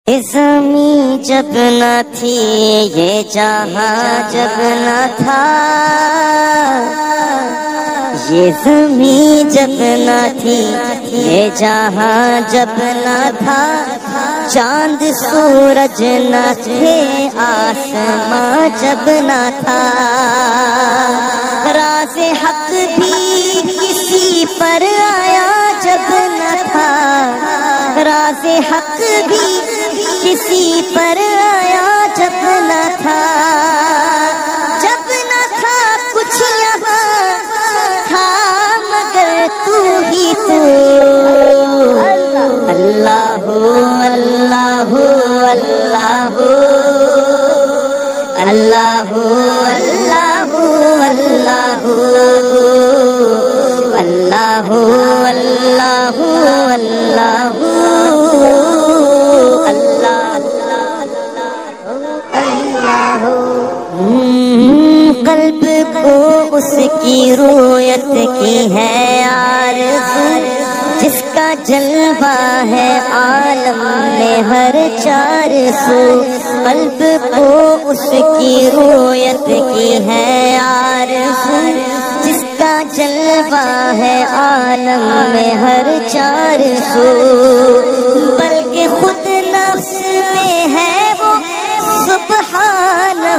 یہ زمین جب نہ تھی یہ جہاں جب نہ تھا، یہ زمین جب نہ تھی یہ جہاں جب نہ تھا، چاند سورج نہ تھے آسماں جب نہ تھا، راز حق بھی کسی پر آیا جب نہ تھا، راز حق بھی کسی پر آیا جب نہ تھا، جب نہ تھا کچھ یہاں تھا مگر تو ہی تو، اللہ اللہ اللہ اللہ اللہ اللہ اللہ اللہ اللہ قلب کو اس کی رویت کی ہے آرزو، جس کا جلوہ ہے عالم میں ہر چار سو، قلب کو اس کی رویت کی ہے آرزو، جس کا جلوہ ہے عالم میں ہر چار سو، بلکہ خود نفس میں ہے وہ سبحانہ،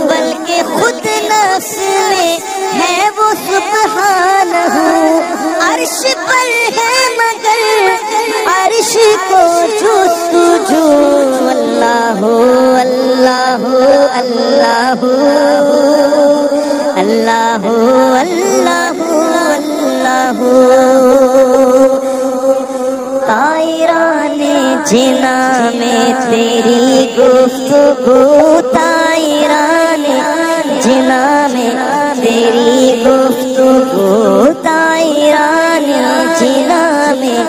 بلکہ خود نفس میں ہے وہ سبحانہ، عرش پر ہے مگر عرش کو جستجو، اللہ اللہ اللہ اللہ اللہ اللہ، طائران جنا میں تیری گفتگو، طائران جنا میں تیری گفتگو، طائران جنا میں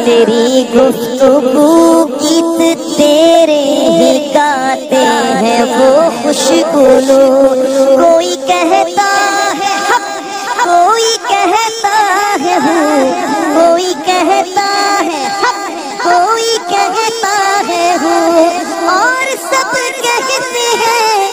تیری گفتگو، گیت تیرے ہی گاتے ہیں وہ خوشگلو، کوئی کہتا ہے حق کوئی کہتا ہے ہوں، کوئی کہتا ہے حق کوئی کہتا ہے ہوں، اور سب کہتے ہیں